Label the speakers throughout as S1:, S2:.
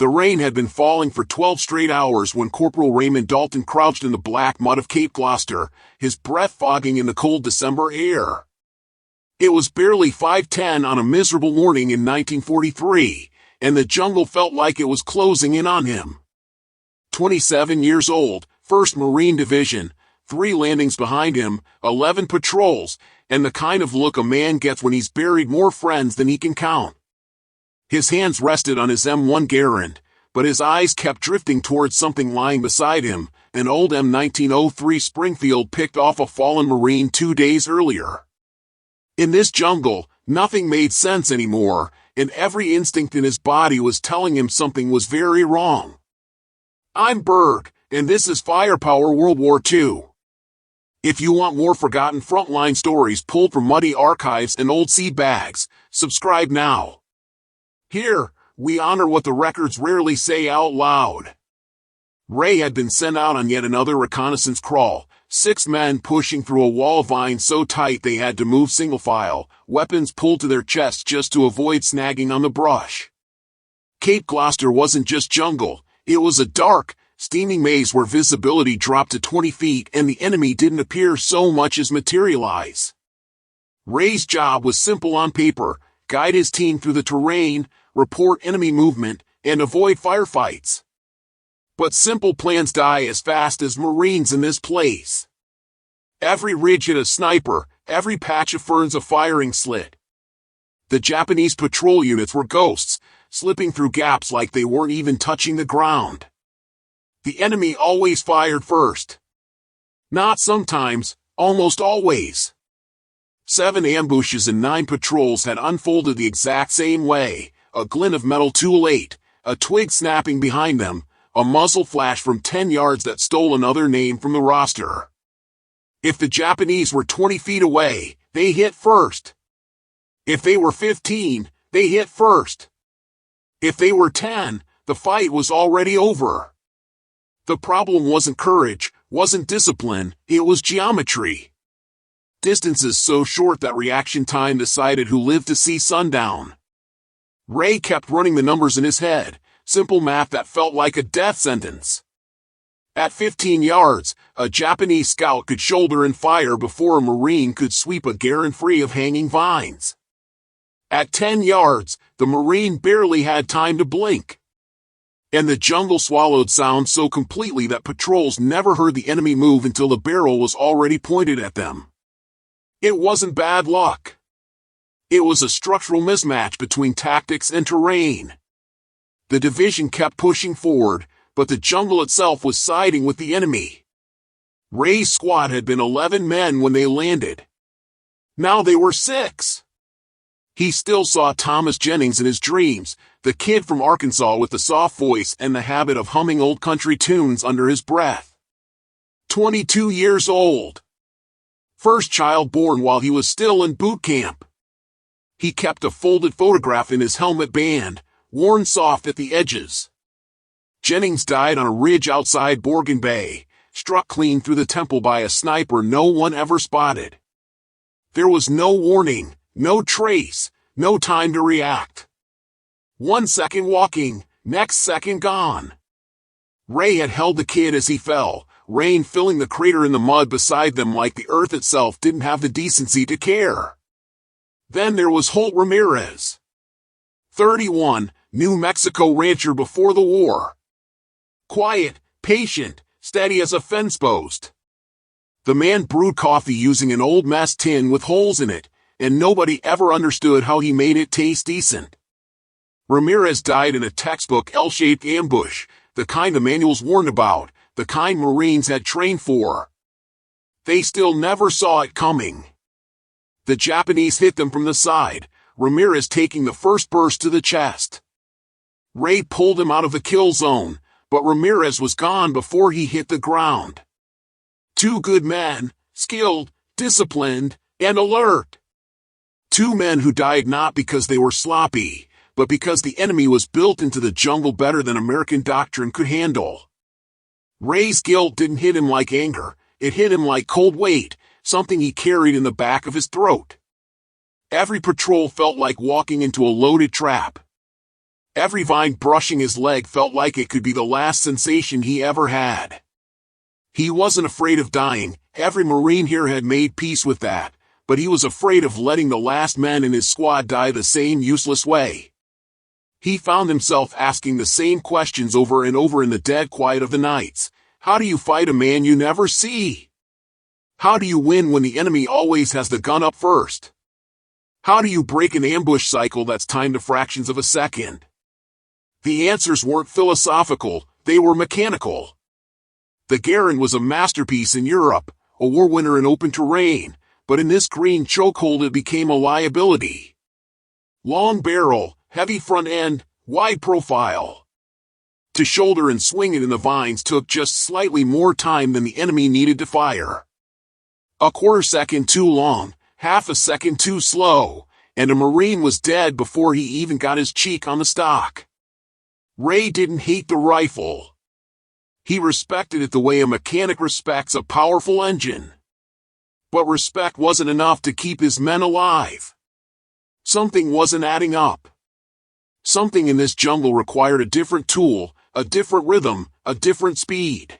S1: The rain had been falling for 12 straight hours when Corporal Raymond Dalton crouched in the black mud of Cape Gloucester, his breath fogging in the cold December air. It was barely 5:10 on a miserable morning in 1943, and the jungle felt like it was closing in on him. 27 years old, 1st Marine Division, 3 landings behind him, 11 patrols, and the kind of look a man gets when he's buried more friends than he can count. His hands rested on his M1 Garand, but his eyes kept drifting towards something lying beside him, an old M1903 Springfield picked off a fallen Marine 2 days earlier. In this jungle, nothing made sense anymore, and every instinct in his body was telling him something was very wrong. I'm Berg, and this is Firepower World War II. If you want more forgotten frontline stories pulled from muddy archives and old seed bags, subscribe now. Here, we honor what the records rarely say out loud. Ray had been sent out on yet another reconnaissance crawl, 6 men pushing through a wall of vines so tight they had to move single file, weapons pulled to their chests just to avoid snagging on the brush. Cape Gloucester wasn't just jungle, it was a dark, steaming maze where visibility dropped to 20 feet and the enemy didn't appear so much as materialize. Ray's job was simple on paper: guide his team through the terrain, report enemy movement, and avoid firefights. But simple plans die as fast as Marines in this place. Every ridge hit a sniper, every patch of ferns a firing slit. The Japanese patrol units were ghosts, slipping through gaps like they weren't even touching the ground. The enemy always fired first. Not sometimes, almost always. 7 ambushes and 9 patrols had unfolded the exact same way: a glint of metal tool 8, a twig snapping behind them, a muzzle flash from 10 yards that stole another name from the roster. If the Japanese were 20 feet away, they hit first. If they were 15, they hit first. If they were 10, the fight was already over. The problem wasn't courage, wasn't discipline, it was geometry. Distances so short that reaction time decided who lived to see sundown. Ray kept running the numbers in his head, simple math that felt like a death sentence. At 15 yards, a Japanese scout could shoulder and fire before a Marine could sweep a Garand free of hanging vines. At 10 yards, the Marine barely had time to blink. And the jungle swallowed sound so completely that patrols never heard the enemy move until the barrel was already pointed at them. It wasn't bad luck. It was a structural mismatch between tactics and terrain. The division kept pushing forward, but the jungle itself was siding with the enemy. Ray's squad had been 11 men when they landed. Now they were 6. He still saw Thomas Jennings in his dreams, the kid from Arkansas with the soft voice and the habit of humming old country tunes under his breath. 22 years old. First child born while he was still in boot camp. He kept a folded photograph in his helmet band, worn soft at the edges. Jennings died on a ridge outside Borgen Bay, struck clean through the temple by a sniper no one ever spotted. There was no warning, no trace, no time to react. 1 second walking, next second gone. Ray had held the kid as he fell, rain filling the crater in the mud beside them like the earth itself didn't have the decency to care. Then there was Holt Ramirez. 31, New Mexico rancher before the war. Quiet, patient, steady as a fence post. The man brewed coffee using an old mess tin with holes in it, and nobody ever understood how he made it taste decent. Ramirez died in a textbook L-shaped ambush, the kind the manuals warned about, the kind Marines had trained for. They still never saw it coming. The Japanese hit them from the side, Ramirez taking the first burst to the chest. Ray pulled him out of the kill zone, but Ramirez was gone before he hit the ground. 2 good men, skilled, disciplined, and alert. 2 men who died not because they were sloppy, but because the enemy was built into the jungle better than American doctrine could handle. Ray's guilt didn't hit him like anger, it hit him like cold weight, something he carried in the back of his throat. Every patrol felt like walking into a loaded trap. Every vine brushing his leg felt like it could be the last sensation he ever had. He wasn't afraid of dying, every Marine here had made peace with that, but he was afraid of letting the last men in his squad die the same useless way. He found himself asking the same questions over and over in the dead quiet of the nights. How do you fight a man you never see? How do you win when the enemy always has the gun up first? How do you break an ambush cycle that's timed to fractions of a second? The answers weren't philosophical, they were mechanical. The Garand was a masterpiece in Europe, a war winner in open terrain, but in this green chokehold it became a liability. Long barrel, heavy front end, wide profile. To shoulder and swing it in the vines took just slightly more time than the enemy needed to fire. A quarter second too long, half a second too slow, and a Marine was dead before he even got his cheek on the stock. Ray didn't hate the rifle. He respected it the way a mechanic respects a powerful engine. But respect wasn't enough to keep his men alive. Something wasn't adding up. Something in this jungle required a different tool, a different rhythm, a different speed.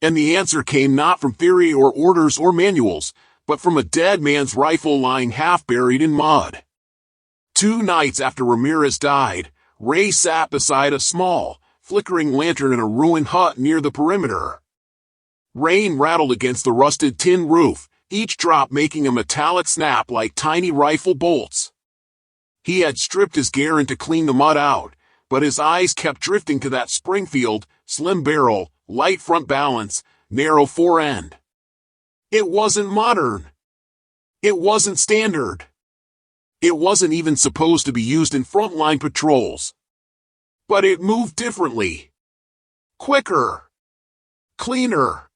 S1: And the answer came not from theory or orders or manuals, but from a dead man's rifle lying half buried in mud. 2 nights after Ramirez died, Ray sat beside a small, flickering lantern in a ruined hut near the perimeter. Rain rattled against the rusted tin roof, each drop making a metallic snap like tiny rifle bolts. He had stripped his Garand to clean the mud out, but his eyes kept drifting to that Springfield, slim barrel, light front balance, narrow fore end. It wasn't modern. It wasn't standard. It wasn't even supposed to be used in frontline patrols. But it moved differently. Quicker. Cleaner.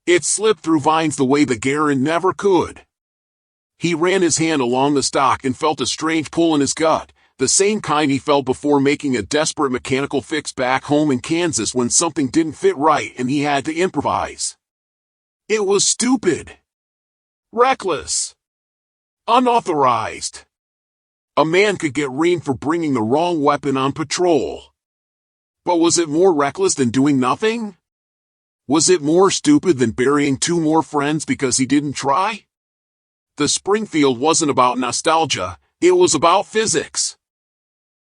S1: It slipped through vines the way the Garand never could. He ran his hand along the stock and felt a strange pull in his gut, the same kind he felt before making a desperate mechanical fix back home in Kansas when something didn't fit right and he had to improvise. It was stupid. Reckless. Unauthorized. A man could get reamed for bringing the wrong weapon on patrol. But was it more reckless than doing nothing? Was it more stupid than burying 2 more friends because he didn't try? The Springfield wasn't about nostalgia, it was about physics.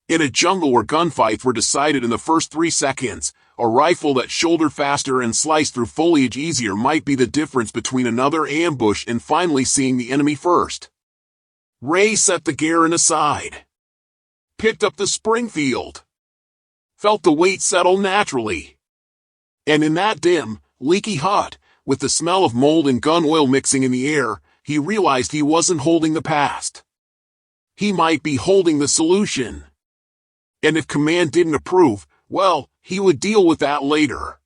S1: In a jungle where gunfights were decided in the first 3 seconds, a rifle that shouldered faster and sliced through foliage easier might be the difference between another ambush and finally seeing the enemy first. Ray set the Garand aside. Picked up the Springfield. Felt the weight settle naturally. And in that dim, leaky hut, with the smell of mold and gun oil mixing in the air, he realized he wasn't holding the past. He might be holding the solution. And if command didn't approve, well, he would deal with that later.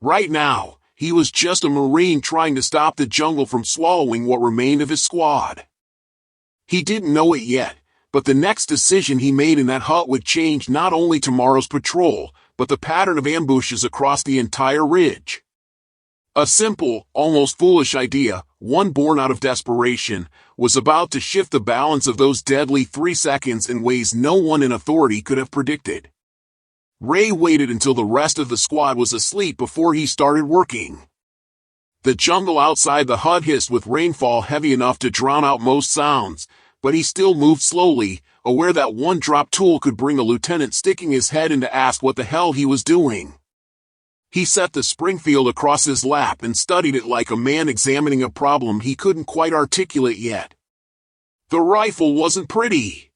S1: Right now, he was just a Marine trying to stop the jungle from swallowing what remained of his squad. He didn't know it yet, but the next decision he made in that hut would change not only tomorrow's patrol, but the pattern of ambushes across the entire ridge. A simple, almost foolish idea, one born out of desperation, was about to shift the balance of those deadly 3 seconds in ways no one in authority could have predicted. Ray waited until the rest of the squad was asleep before he started working. The jungle outside the hut hissed with rainfall heavy enough to drown out most sounds, but he still moved slowly, aware that one drop tool could bring a lieutenant sticking his head in to ask what the hell he was doing. He set the Springfield across his lap and studied it like a man examining a problem he couldn't quite articulate yet. The rifle wasn't pretty.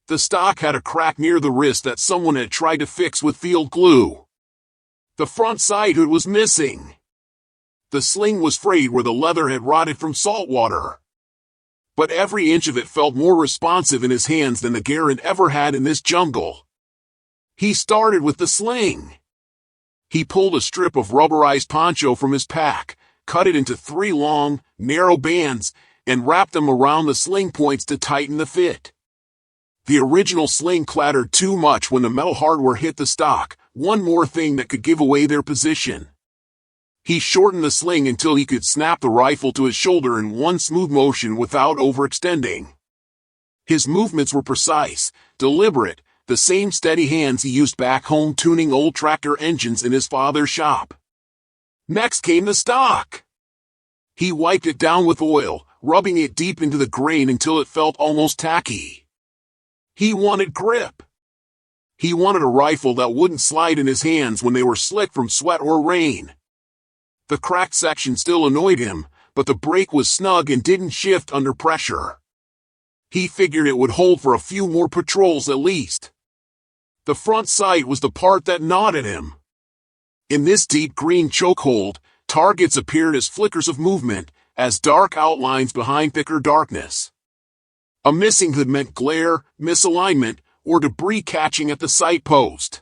S1: The stock had a crack near the wrist that someone had tried to fix with field glue. The front side hood was missing. The sling was frayed where the leather had rotted from salt water. But every inch of it felt more responsive in his hands than the Garand ever had in this jungle. He started with the sling. He pulled a strip of rubberized poncho from his pack, cut it into 3 long, narrow bands, and wrapped them around the sling points to tighten the fit. The original sling clattered too much when the metal hardware hit the stock, one more thing that could give away their position. He shortened the sling until he could snap the rifle to his shoulder in one smooth motion without overextending. His movements were precise, deliberate, the same steady hands he used back home tuning old tractor engines in his father's shop. Next came the stock. He wiped it down with oil, rubbing it deep into the grain until it felt almost tacky. He wanted grip. He wanted a rifle that wouldn't slide in his hands when they were slick from sweat or rain. The cracked section still annoyed him, but the brake was snug and didn't shift under pressure. He figured it would hold for a few more patrols at least. The front sight was the part that gnawed at him. In this deep green chokehold, targets appeared as flickers of movement, as dark outlines behind thicker darkness. A missing hood meant glare, misalignment, or debris catching at the sight post.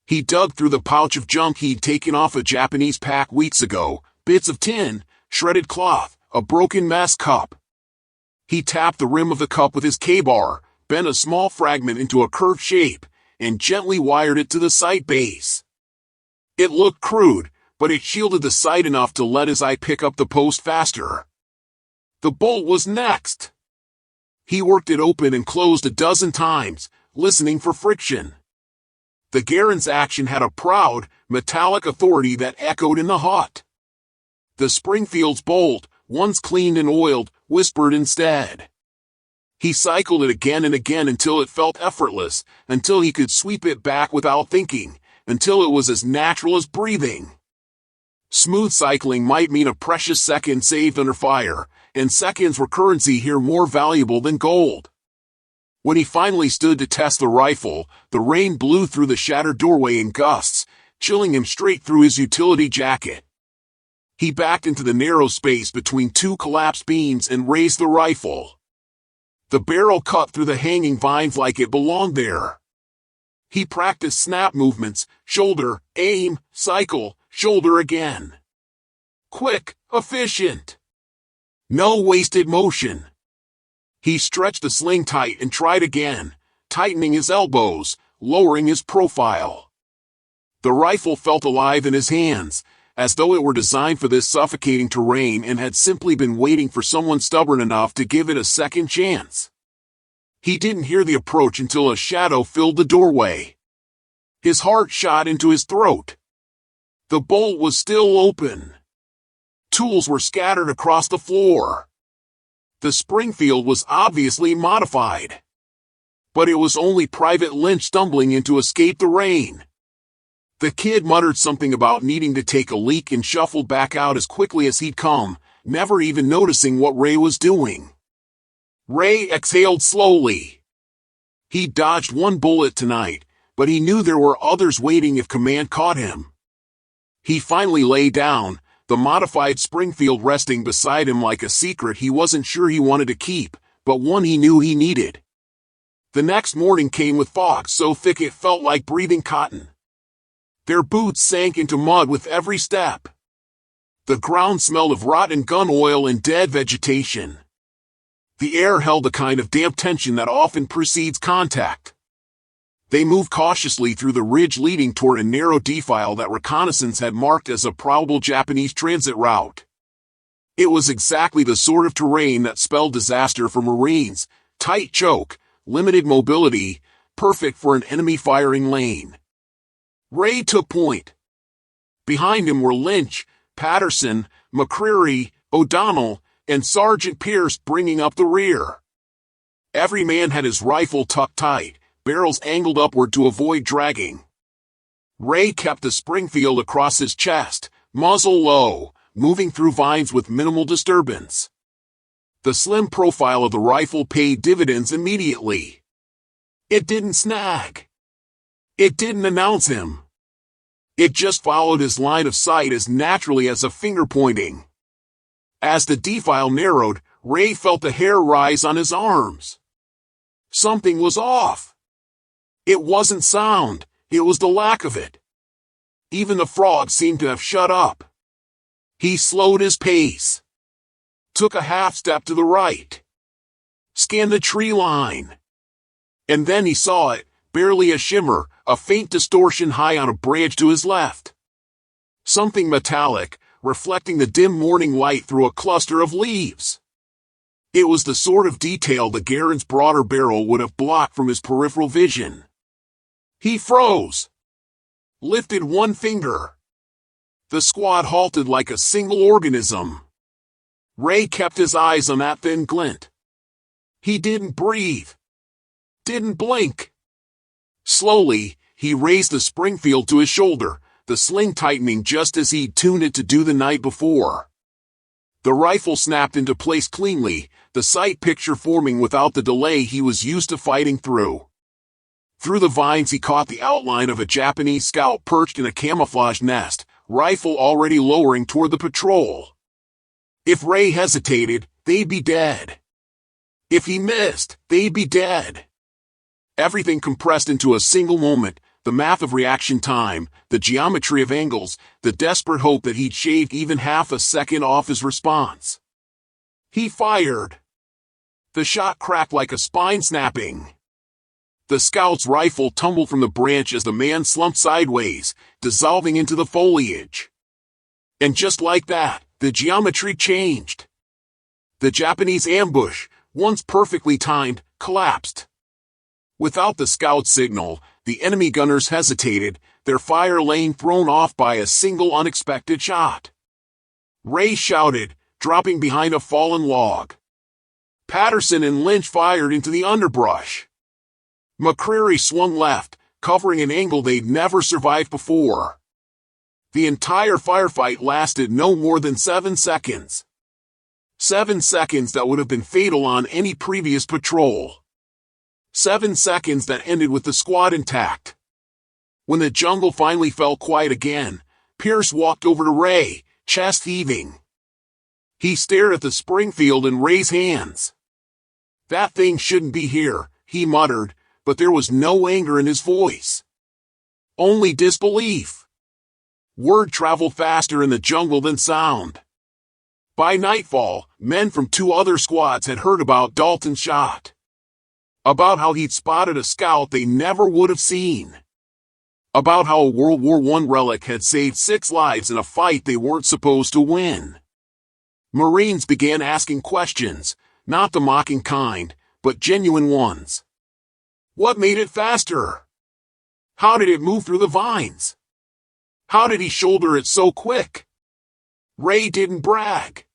S1: He dug through the pouch of junk he'd taken off a Japanese pack weeks ago, bits of tin, shredded cloth, a broken mess cup. He tapped the rim of the cup with his K-bar, bent a small fragment into a curved shape, and gently wired it to the sight base. It looked crude, but it shielded the sight enough to let his eye pick up the post faster. The bolt was next. He worked it open and closed a dozen times, listening for friction. The Garand's action had a proud, metallic authority that echoed in the hut. The Springfield's bolt, once cleaned and oiled, whispered instead. He cycled it again and again until it felt effortless, until he could sweep it back without thinking, until it was as natural as breathing. Smooth cycling might mean a precious second saved under fire, and seconds were currency here more valuable than gold. When he finally stood to test the rifle, the rain blew through the shattered doorway in gusts, chilling him straight through his utility jacket. He backed into the narrow space between two collapsed beams and raised the rifle. The barrel cut through the hanging vines like it belonged there. He practiced snap movements, shoulder, aim, cycle, shoulder again. Quick, efficient. No wasted motion. He stretched the sling tight and tried again, tightening his elbows, lowering his profile. The rifle felt alive in his hands, as though it were designed for this suffocating terrain and had simply been waiting for someone stubborn enough to give it a second chance. He didn't hear the approach until a shadow filled the doorway. His heart shot into his throat. The bolt was still open. Tools were scattered across the floor. The Springfield was obviously modified. But it was only Private Lynch stumbling in to escape the rain. The kid muttered something about needing to take a leak and shuffled back out as quickly as he'd come, never even noticing what Ray was doing. Ray exhaled slowly. He dodged one bullet tonight, but he knew there were others waiting if command caught him. He finally lay down, the modified Springfield resting beside him like a secret he wasn't sure he wanted to keep, but one he knew he needed. The next morning came with fog so thick it felt like breathing cotton. Their boots sank into mud with every step. The ground smelled of rotten gun oil and dead vegetation. The air held a kind of damp tension that often precedes contact. They moved cautiously through the ridge leading toward a narrow defile that reconnaissance had marked as a probable Japanese transit route. It was exactly the sort of terrain that spelled disaster for Marines: tight choke, limited mobility, perfect for an enemy firing lane. Ray took point. Behind him were Lynch, Patterson, McCreary, O'Donnell, and Sergeant Pierce bringing up the rear. Every man had his rifle tucked tight, barrels angled upward to avoid dragging. Ray kept the Springfield across his chest, muzzle low, moving through vines with minimal disturbance. The slim profile of the rifle paid dividends immediately. It didn't snag. It didn't announce him. It just followed his line of sight as naturally as a finger pointing. As the defile narrowed, Ray felt the hair rise on his arms. Something was off. It wasn't sound, it was the lack of it. Even the frogs seemed to have shut up. He slowed his pace. Took a half step to the right. Scanned the tree line. And then he saw it, barely a shimmer, a faint distortion high on a branch to his left. Something metallic, reflecting the dim morning light through a cluster of leaves. It was the sort of detail the Garand's broader barrel would have blocked from his peripheral vision. He froze. Lifted one finger. The squad halted like a single organism. Ray kept his eyes on that thin glint. He didn't breathe. Didn't blink. Slowly, he raised the Springfield to his shoulder, the sling tightening just as he'd tuned it to do the night before. The rifle snapped into place cleanly, the sight picture forming without the delay he was used to fighting through. Through the vines he caught the outline of a Japanese scout perched in a camouflage nest, rifle already lowering toward the patrol. If Ray hesitated, they'd be dead. If he missed, they'd be dead. Everything compressed into a single moment, the math of reaction time, the geometry of angles, the desperate hope that he'd shaved even half a second off his response. He fired. The shot cracked like a spine snapping. The scout's rifle tumbled from the branch as the man slumped sideways, dissolving into the foliage. And just like that, the geometry changed. The Japanese ambush, once perfectly timed, collapsed. Without the scout signal, the enemy gunners hesitated, their fire lane thrown off by a single unexpected shot. Ray shouted, dropping behind a fallen log. Patterson and Lynch fired into the underbrush. McCreary swung left, covering an angle they'd never survived before. The entire firefight lasted no more than 7 seconds. 7 seconds that would have been fatal on any previous patrol. 7 seconds that ended with the squad intact. When the jungle finally fell quiet again, Pierce walked over to Ray, chest heaving. He stared at the Springfield and Ray's hands. That thing shouldn't be here, he muttered, but there was no anger in his voice. Only disbelief. Word traveled faster in the jungle than sound. By nightfall, men from 2 other squads had heard about Dalton's shot. About how he'd spotted a scout they never would have seen. About how a World War I relic had saved 6 lives in a fight they weren't supposed to win. Marines began asking questions, not the mocking kind, but genuine ones. What made it faster? How did it move through the vines? How did he shoulder it so quick? Ray didn't brag.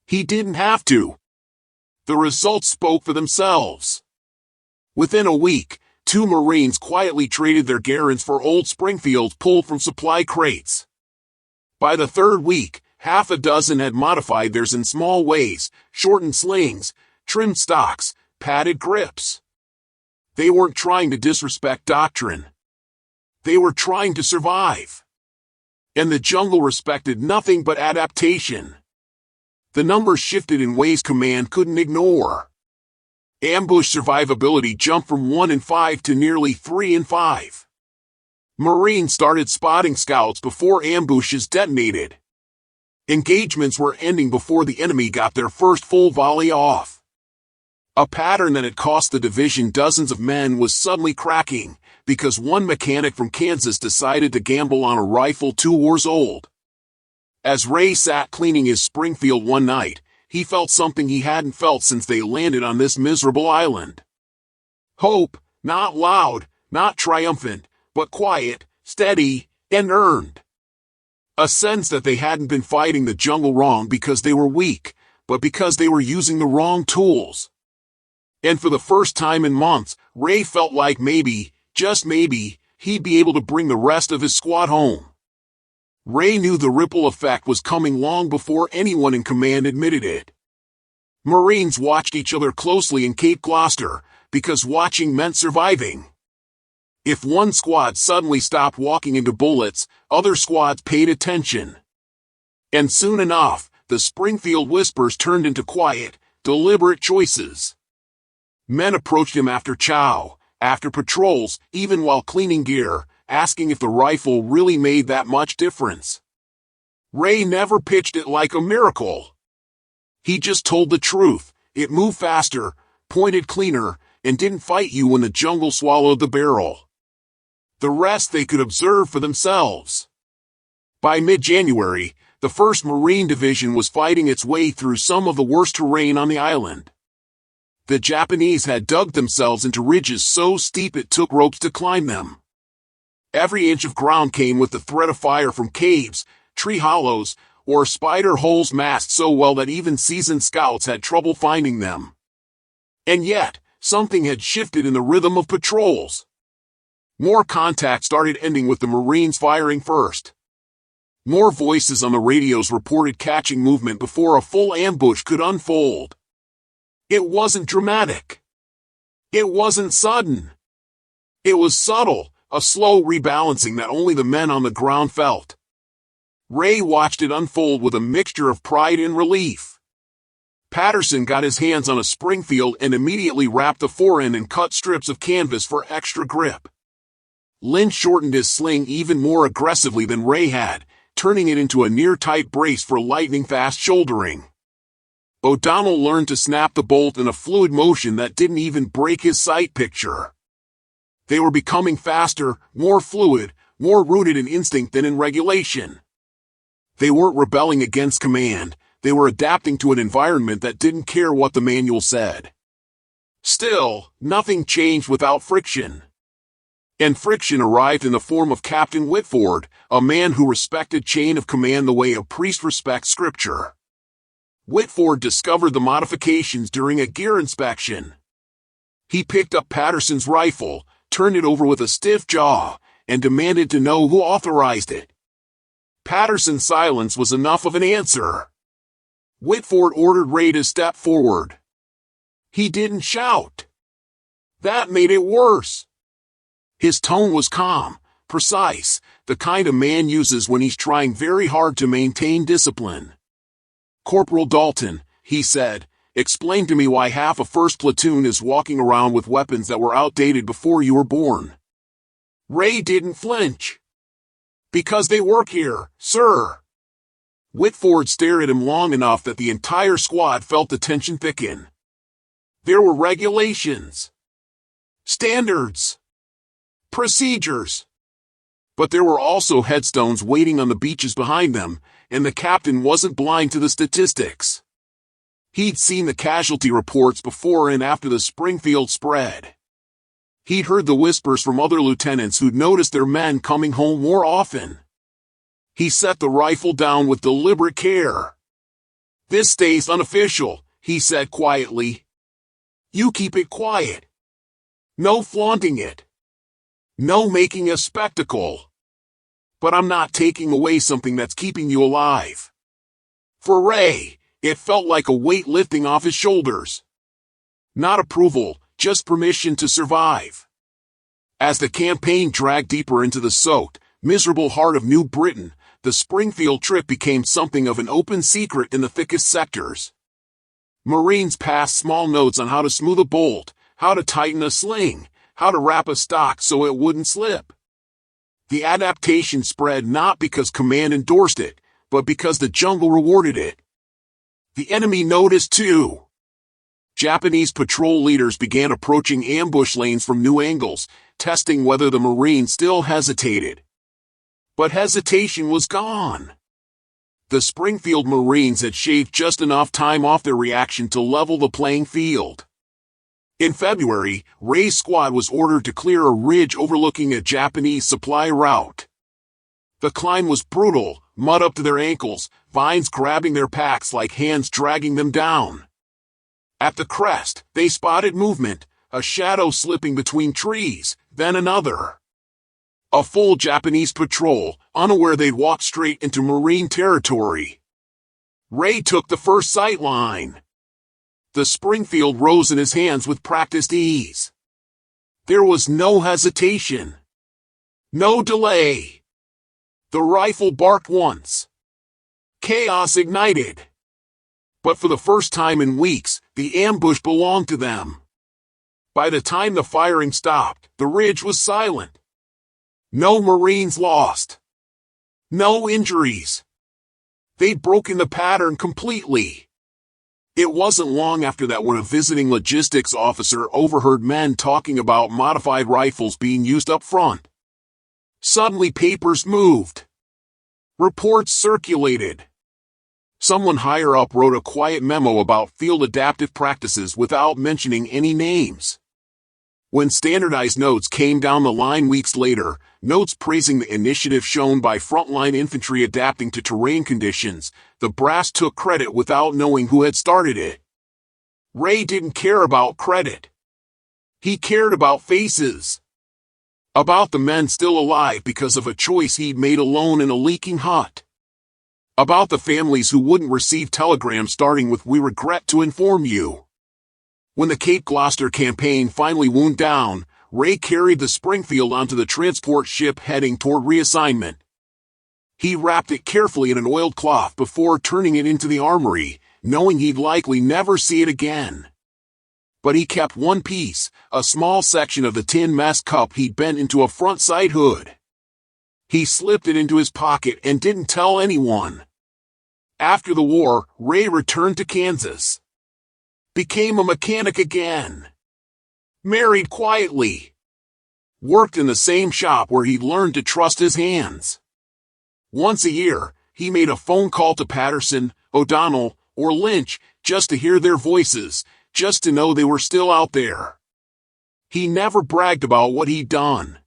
S1: He didn't have to. The results spoke for themselves. Within a week, 2 Marines quietly traded their Garands for old Springfields pulled from supply crates. By the 3rd week, half a dozen had modified theirs in small ways, shortened slings, trimmed stocks, padded grips. They weren't trying to disrespect doctrine. They were trying to survive. And the jungle respected nothing but adaptation. The numbers shifted in ways command couldn't ignore. Ambush survivability jumped from 1 in 5 to nearly 3 in 5. Marines started spotting scouts before ambushes detonated. Engagements were ending before the enemy got their first full volley off. A pattern that had cost the division dozens of men was suddenly cracking, because one mechanic from Kansas decided to gamble on a rifle 2 wars old. As Ray sat cleaning his Springfield one night, he felt something he hadn't felt since they landed on this miserable island. Hope, not loud, not triumphant, but quiet, steady, and earned. A sense that they hadn't been fighting the jungle wrong because they were weak, but because they were using the wrong tools. And for the first time in months, Ray felt like maybe, just maybe, he'd be able to bring the rest of his squad home. Ray knew the ripple effect was coming long before anyone in command admitted it. Marines watched each other closely in Cape Gloucester, because watching meant surviving. If one squad suddenly stopped walking into bullets, other squads paid attention. And soon enough, the Springfield whispers turned into quiet, deliberate choices. Men approached him after chow, after patrols, even while cleaning gear, asking if the rifle really made that much difference. Ray never pitched it like a miracle. He just told the truth. It moved faster, pointed cleaner, and didn't fight you when the jungle swallowed the barrel. The rest they could observe for themselves. By mid-January, the 1st Marine Division was fighting its way through some of the worst terrain on the island. The Japanese had dug themselves into ridges so steep it took ropes to climb them. Every inch of ground came with the threat of fire from caves, tree hollows, or spider holes masked so well that even seasoned scouts had trouble finding them. And yet, something had shifted in the rhythm of patrols. More contact started ending with the Marines firing first. More voices on the radios reported catching movement before a full ambush could unfold. It wasn't dramatic. It wasn't sudden. It was subtle, a slow rebalancing that only the men on the ground felt. Ray watched it unfold with a mixture of pride and relief. Patterson got his hands on a Springfield and immediately wrapped the forend in cut strips of canvas for extra grip. Lynn shortened his sling even more aggressively than Ray had, turning it into a near-tight brace for lightning-fast shouldering. O'Donnell learned to snap the bolt in a fluid motion that didn't even break his sight picture. They were becoming faster, more fluid, more rooted in instinct than in regulation. They weren't rebelling against command, they were adapting to an environment that didn't care what the manual said. Still, nothing changed without friction. And friction arrived in the form of Captain Whitford, a man who respected chain of command the way a priest respects scripture. Whitford discovered the modifications during a gear inspection. He picked up Patterson's rifle, turned it over with a stiff jaw, and demanded to know who authorized it. Patterson's silence was enough of an answer. Whitford ordered Ray to step forward. He didn't shout. That made it worse. His tone was calm, precise, the kind a man uses when he's trying very hard to maintain discipline. "Corporal Dalton," he said, "explain to me why half a 1st platoon is walking around with weapons that were outdated before you were born." Ray didn't flinch. "Because they work here, sir." Whitford stared at him long enough that the entire squad felt the tension thicken. There were regulations, standards, procedures. But there were also headstones waiting on the beaches behind them, and the captain wasn't blind to the statistics. He'd seen the casualty reports before and after the Springfield spread. He'd heard the whispers from other lieutenants who'd noticed their men coming home more often. He set the rifle down with deliberate care. "This stays unofficial," he said quietly. "You keep it quiet. No flaunting it. No making a spectacle. But I'm not taking away something that's keeping you alive." For Ray, it felt like a weight lifting off his shoulders. Not approval, just permission to survive. As the campaign dragged deeper into the soaked, miserable heart of New Britain, the Springfield trip became something of an open secret in the thickest sectors. Marines passed small notes on how to smooth a bolt, how to tighten a sling, how to wrap a stock so it wouldn't slip. The adaptation spread not because command endorsed it, but because the jungle rewarded it. The enemy noticed too. Japanese patrol leaders began approaching ambush lanes from new angles, testing whether the Marines still hesitated. But hesitation was gone. The Springfield Marines had shaved just enough time off their reaction to level the playing field. In February, Ray's squad was ordered to clear a ridge overlooking a Japanese supply route. The climb was brutal, mud up to their ankles, vines grabbing their packs like hands dragging them down. At the crest, they spotted movement, a shadow slipping between trees, then another. A full Japanese patrol, unaware they'd walked straight into Marine territory. Ray took the first sight line. The Springfield rose in his hands with practiced ease. There was no hesitation. No delay. The rifle barked once. Chaos ignited. But for the first time in weeks, the ambush belonged to them. By the time the firing stopped, the ridge was silent. No Marines lost. No injuries. They'd broken the pattern completely. It wasn't long after that when a visiting logistics officer overheard men talking about modified rifles being used up front. Suddenly papers moved. Reports circulated. Someone higher up wrote a quiet memo about field adaptive practices without mentioning any names. When standardized notes came down the line weeks later, notes praising the initiative shown by frontline infantry adapting to terrain conditions, the brass took credit without knowing who had started it. Ray didn't care about credit. He cared about faces. About the men still alive because of a choice he'd made alone in a leaking hut. About the families who wouldn't receive telegrams starting with "We regret to inform you." When the Cape Gloucester campaign finally wound down, Ray carried the Springfield onto the transport ship heading toward reassignment. He wrapped it carefully in an oiled cloth before turning it into the armory, knowing he'd likely never see it again. But he kept one piece, a small section of the tin mess cup he'd bent into a front sight hood. He slipped it into his pocket and didn't tell anyone. After the war, Ray returned to Kansas. Became a mechanic again. Married quietly. Worked in the same shop where he'd learned to trust his hands. Once a year, he made a phone call to Patterson, O'Donnell, or Lynch just to hear their voices, just to know they were still out there. He never bragged about what he'd done.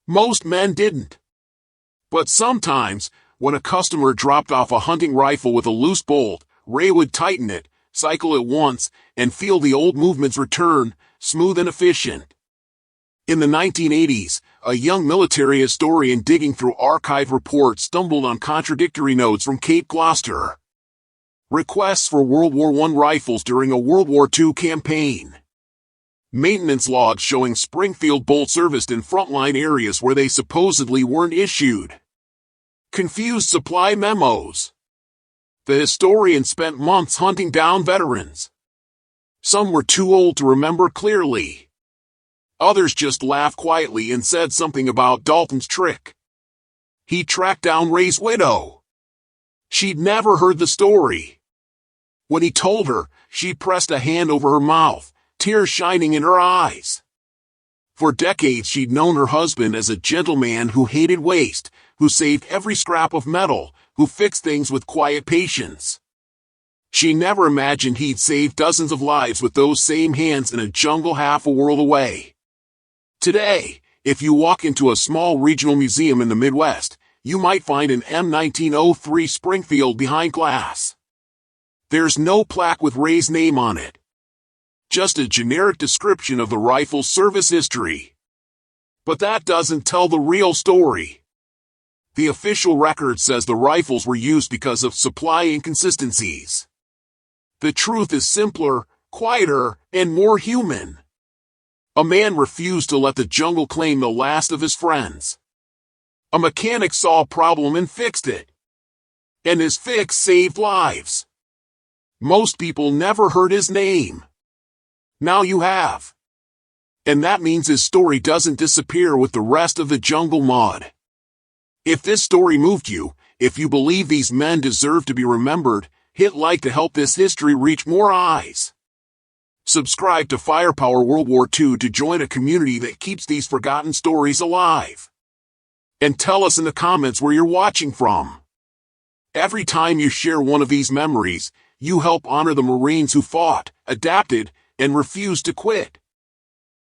S1: Most men didn't. But sometimes, when a customer dropped off a hunting rifle with a loose bolt, Ray would tighten it, cycle it once, and feel the old movements return, smooth and efficient. In the 1980s, a young military historian digging through archive reports stumbled on contradictory notes from Cape Gloucester. Requests for World War I rifles during a World War II campaign. Maintenance logs showing Springfield bolts serviced in frontline areas where they supposedly weren't issued. Confused supply memos. The historian spent months hunting down veterans. Some were too old to remember clearly. Others just laughed quietly and said something about Dalton's trick. He tracked down Ray's widow. She'd never heard the story. When he told her, she pressed a hand over her mouth, tears shining in her eyes. For decades she'd known her husband as a gentleman who hated waste, who saved every scrap of metal, who fixed things with quiet patience. She never imagined he'd save dozens of lives with those same hands in a jungle half a world away. Today, if you walk into a small regional museum in the Midwest, you might find an M1903 Springfield behind glass. There's no plaque with Ray's name on it. Just a generic description of the rifle's service history. But that doesn't tell the real story. The official record says the rifles were used because of supply inconsistencies. The truth is simpler, quieter, and more human. A man refused to let the jungle claim the last of his friends. A mechanic saw a problem and fixed it. And his fix saved lives. Most people never heard his name. Now you have. And that means his story doesn't disappear with the rest of the jungle mud. If this story moved you, if you believe these men deserve to be remembered, hit like to help this history reach more eyes. Subscribe to Firepower World War II to join a community that keeps these forgotten stories alive. And tell us in the comments where you're watching from. Every time you share one of these memories, you help honor the Marines who fought, adapted, and refused to quit.